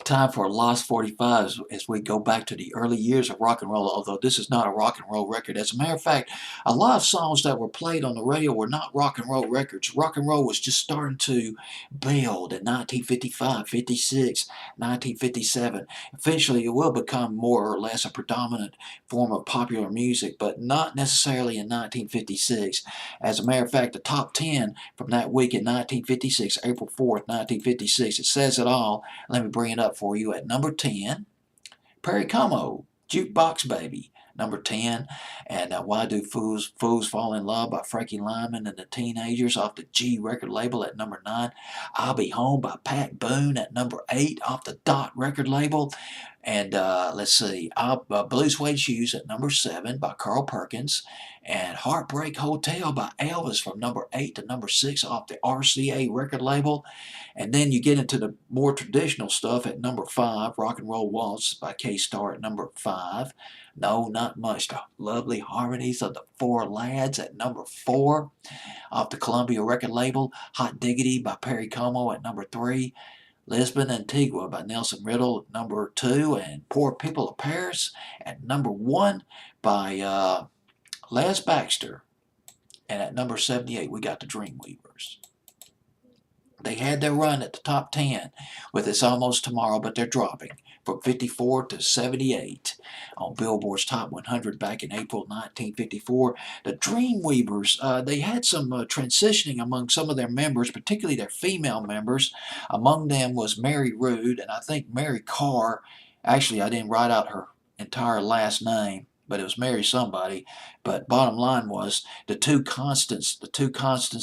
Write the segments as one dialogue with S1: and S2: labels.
S1: Time for a Lost 45 as we go back to the early years of rock and roll, although this is not a rock and roll record. As a matter of fact, a lot of songs that were played on the radio were not rock and roll records. Rock and roll was just starting to build in 1955, 56, 1957. Eventually, it will become more or less a predominant form of popular music, but not necessarily in 1956. As a matter of fact, the top 10 from that week in 1956, April 4th, 1956, it says it all. Let me bring it up for you at number 10, Perry Como, Jukebox Baby, number 10, and Why Do Fools Fall in Love by Frankie Lyman and the Teenagers off the G record label at number 9, I'll Be Home by Pat Boone at number 8 off the Dot record label, and let's see, Blue Suede Shoes at number 7 by Carl Perkins, and Heartbreak Hotel by Elvis from number 8 to number 6 off the RCA record label. And then you get into the more traditional stuff at number 5, Rock and Roll Waltz by K-Star at number 5. No, Not Much. The Lovely Harmonies of the Four Lads at number 4. Off the Columbia record label, Hot Diggity by Perry Como at number 3. Lisbon Antigua by Nelson Riddle at number 2. And Poor People of Paris at number 1 by Les Baxter. And at number 78, we got the Dreamweavers. They had their run at the top 10 with It's Almost Tomorrow, but they're dropping from 54 to 78 on Billboard's Top 100 back in April 1954. The Dreamweavers, they had some transitioning among some of their members, particularly their female members. Among them was Mary Rood, and I think Mary Carr. Actually, I didn't write out her entire last name, but it was Mary somebody. But bottom line was the two constants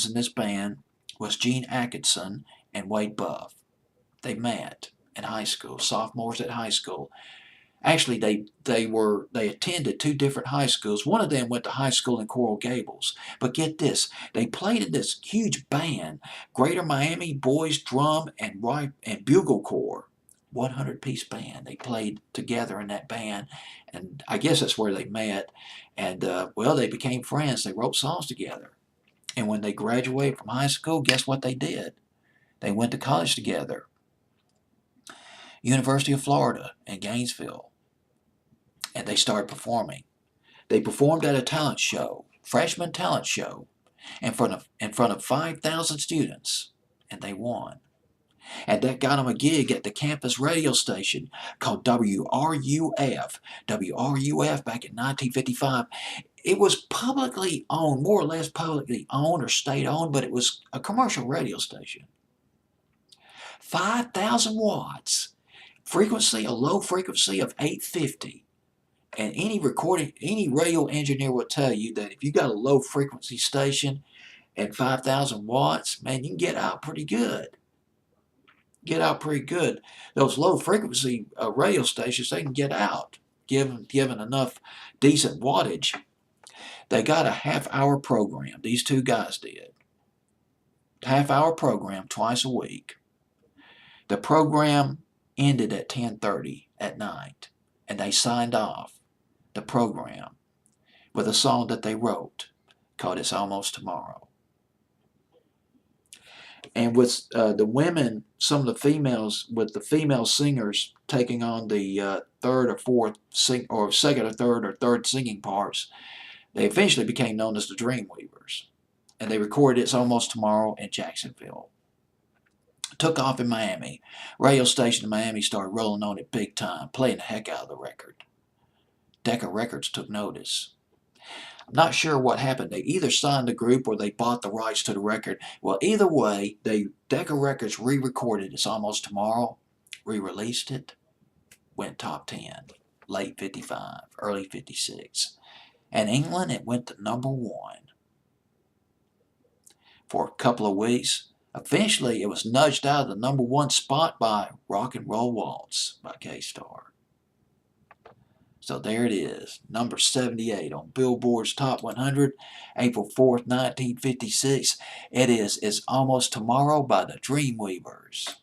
S1: in this band was Gene Atkinson and Wade Buff. They met in high school, sophomores at high school. Actually, they attended two different high schools. One of them went to high school in Coral Gables. But get this, they played in this huge band, Greater Miami Boys Drum and Bugle Corps, 100-piece band. They played together in that band, and I guess that's where they met. And well, they became friends. They wrote songs together. And when they graduated from high school, guess what they did? They went to college together. University of Florida in Gainesville. And they started performing. They performed at a talent show, freshman talent show, in front of 5,000 students, and they won. And that got them a gig at the campus radio station called WRUF. WRUF back in 1955. It was publicly owned, more or less publicly owned or state-owned, but it was a commercial radio station. 5,000 watts. Frequency, a low frequency of 850. And any radio engineer will tell you that if you got a low frequency station at 5,000 watts, man, you can get out pretty good. Those low frequency radio stations, they can get out, given enough decent wattage. They got a half-hour program. These two guys did. Half-hour program twice a week. The program ended at 10:30 at night, and they signed off the program with a song that they wrote called It's Almost Tomorrow. And with the women, some of the females, with the female singers taking on the third or fourth, or second or third singing parts, they eventually became known as the Dreamweavers. And they recorded It's Almost Tomorrow in Jacksonville. Took off in Miami. Radio station in Miami started rolling on it big time, playing the heck out of the record. Decca Records took notice. I'm not sure what happened. They either signed the group or they bought the rights to the record. Well, either way, Decca Records re-recorded It's Almost Tomorrow, re-released it, went top 10, late 55, early 56. And England, it went to number 1 for a couple of weeks. Eventually, it was nudged out of the number 1 spot by Rock and Roll Waltz by K-Star. So there it is, number 78 on Billboard's Top 100, April 4th, 1956. It is It's Almost Tomorrow by the Dreamweavers.